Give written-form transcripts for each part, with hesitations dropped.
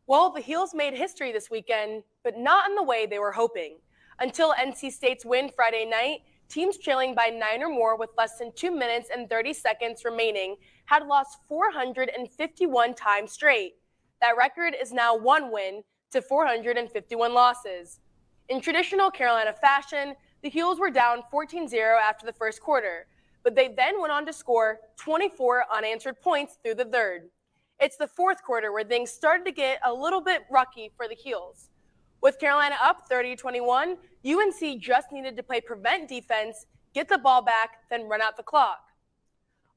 Well, the Heels made history this weekend, but not in the way they were hoping. Until NC State's win Friday night, teams trailing by 9 or more with less than 2 minutes and 30 seconds remaining had lost 451 times straight. That record is now 1 win to 451 losses. In traditional Carolina fashion, the Heels were down 14-0 after the first quarter, but they then went on to score 24 unanswered points through the third. It's the fourth quarter where things started to get a little bit rocky for the Heels. With Carolina up 30-21, UNC just needed to play prevent defense, get the ball back, then run out the clock.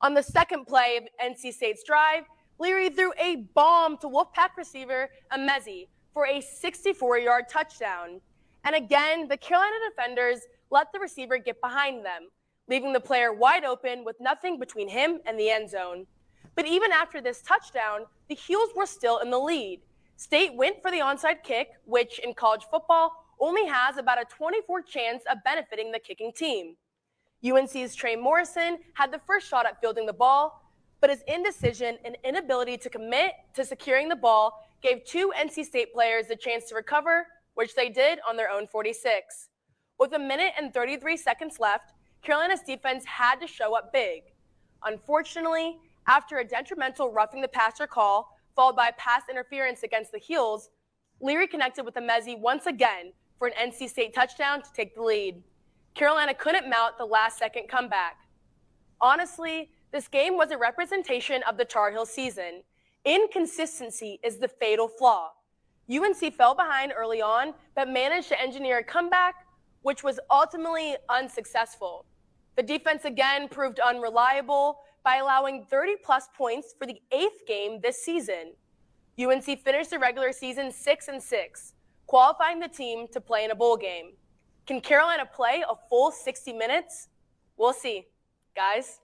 On the second play of NC State's drive, Leary threw a bomb to Wolfpack receiver Emezi for a 64-yard touchdown. And again, the Carolina defenders let the receiver get behind them, leaving the player wide open with nothing between him and the end zone. But even after this touchdown, the Heels were still in the lead. State went for the onside kick, which in college football only has about a 24% chance of benefiting the kicking team. UNC's Trey Morrison had the first shot at fielding the ball, but his indecision and inability to commit to securing the ball gave two NC State players the chance to recover, which they did on their own 46. With 1 minute and 33 seconds left, Carolina's defense had to show up big. Unfortunately, after a detrimental roughing the passer call, followed by pass interference against the Heels, Leary connected with Emezi once again for an NC State touchdown to take the lead. Carolina couldn't mount the last-second comeback. Honestly, this game was a representation of the Tar Heel season. Inconsistency is the fatal flaw. UNC fell behind early on, but managed to engineer a comeback, which was ultimately unsuccessful. The defense again proved unreliable by allowing 30-plus points for the 8th game this season. UNC finished the regular season 6-6, qualifying the team to play in a bowl game. Can Carolina play a full 60 minutes? We'll see. Guys?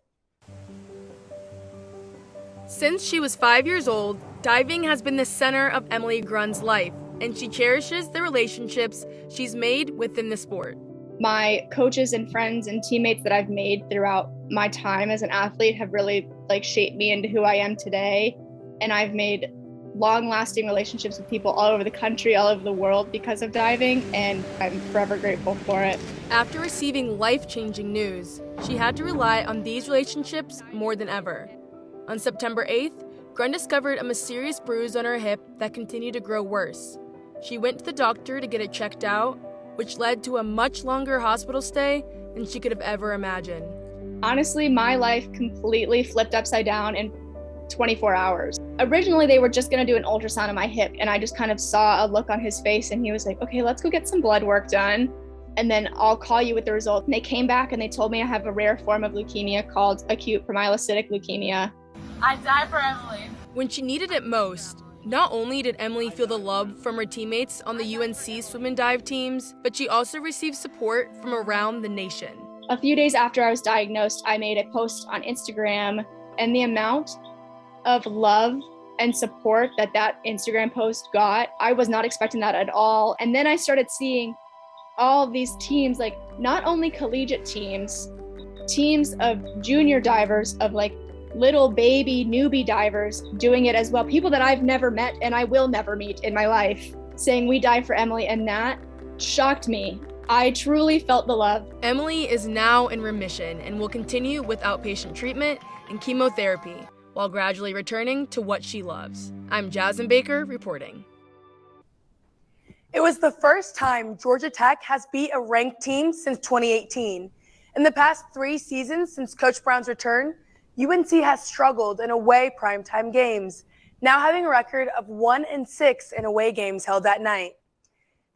Since she was 5 years old, diving has been the center of Emily Grunn's life, and she cherishes the relationships she's made within the sport. My coaches and friends and teammates that I've made throughout my time as an athlete have really shaped me into who I am today. And I've made long-lasting relationships with people all over the country, all over the world because of diving, and I'm forever grateful for it. After receiving life-changing news, she had to rely on these relationships more than ever. On September 8th, Grun discovered a mysterious bruise on her hip that continued to grow worse. She went to the doctor to get it checked out, which led to a much longer hospital stay than she could have ever imagined. Honestly, my life completely flipped upside down in 24 hours. Originally, they were just gonna do an ultrasound on my hip, and I just kind of saw a look on his face, and he was like, okay, let's go get some blood work done, and then I'll call you with the result. And they came back and they told me I have a rare form of leukemia called acute promyelocytic leukemia. I die for Emily. When she needed it most, not only did Emily feel the love from her teammates on the UNC swim and dive teams, but she also received support from around the nation. A few days after I was diagnosed, I made a post on Instagram, and the amount of love and support that Instagram post got, I was not expecting that at all. And then I started seeing all of these teams, not only collegiate teams of junior divers, of little baby newbie divers doing it as well. People that I've never met and I will never meet in my life saying we dive for Emily, and that shocked me. I truly felt the love. Emily is now in remission and will continue with outpatient treatment and chemotherapy while gradually returning to what she loves. I'm Jasmine Baker reporting. It was the first time Georgia Tech has beat a ranked team since 2018. In the past 3 seasons since Coach Brown's return, UNC has struggled in away primetime games, now having a record of 1-6 in away games held that night.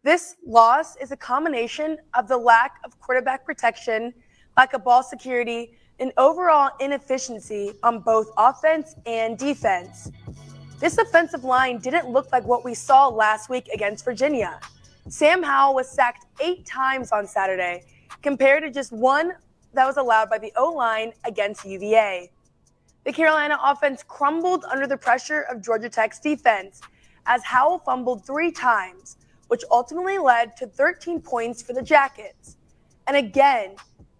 This loss is a combination of the lack of quarterback protection, lack of ball security, and overall inefficiency on both offense and defense. This offensive line didn't look like what we saw last week against Virginia. Sam Howell was sacked 8 times on Saturday, compared to just 1 that was allowed by the O-line against UVA. The Carolina offense crumbled under the pressure of Georgia Tech's defense as Howell fumbled 3 times, which ultimately led to 13 points for the Jackets. And again,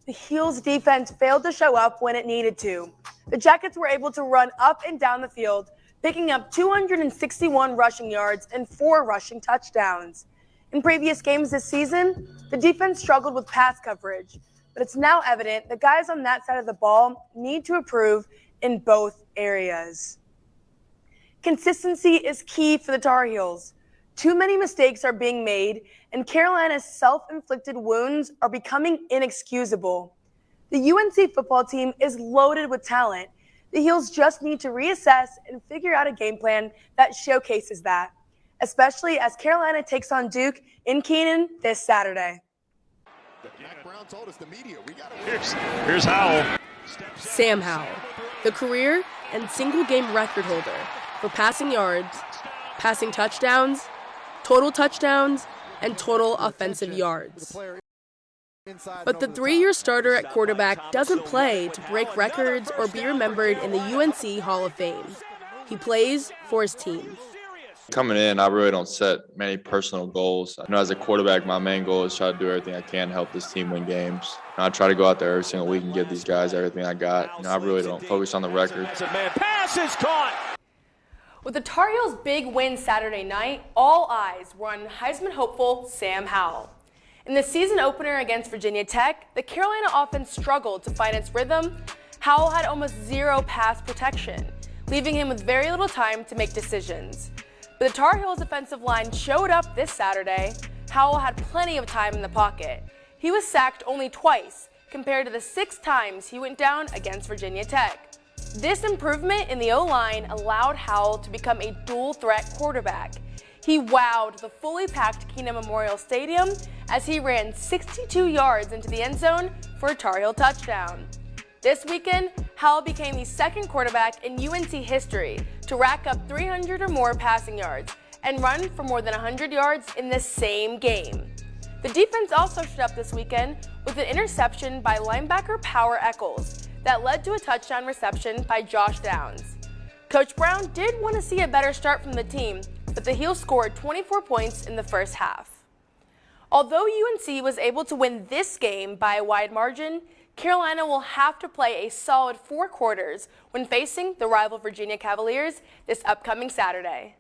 the Heels defense failed to show up when it needed to. The Jackets were able to run up and down the field, picking up 261 rushing yards and 4 rushing touchdowns. In previous games this season, the defense struggled with pass coverage, but it's now evident the guys on that side of the ball need to improve in both areas. Consistency is key for the Tar Heels. Too many mistakes are being made, and Carolina's self-inflicted wounds are becoming inexcusable. The UNC football team is loaded with talent. The Heels just need to reassess and figure out a game plan that showcases that, especially as Carolina takes on Duke in Kenan this Saturday. Here's Howell. Sam Howell, the career and single-game record holder for passing yards, passing touchdowns, and total offensive yards. But the 3-year starter at quarterback doesn't play to break records or be remembered in the UNC Hall of Fame. He plays for his team. Coming in, I really don't set many personal goals. I know as a quarterback, my main goal is try to do everything I can to help this team win games. I try to go out there every single week and give these guys everything I got. I really don't focus on the record. Pass is caught. With the Tar Heels' big win Saturday night, all eyes were on Hussman hopeful Sam Howell. In the season opener against Virginia Tech, the Carolina offense struggled to find its rhythm. Howell had almost 0 pass protection, leaving him with very little time to make decisions. But the Tar Heels' offensive line showed up this Saturday. Howell had plenty of time in the pocket. He was sacked only twice, compared to the 6 times he went down against Virginia Tech. This improvement in the O-line allowed Howell to become a dual-threat quarterback. He wowed the fully packed Kenan Memorial Stadium as he ran 62 yards into the end zone for a Tar Heel touchdown. This weekend, Howell became the second quarterback in UNC history to rack up 300 or more passing yards and run for more than 100 yards in the same game. The defense also showed up this weekend with an interception by linebacker Power Eccles that led to a touchdown reception by Josh Downs. Coach Brown did want to see a better start from the team, but the Heels scored 24 points in the first half. Although UNC was able to win this game by a wide margin, Carolina will have to play a solid 4 quarters when facing the rival Virginia Cavaliers this upcoming Saturday.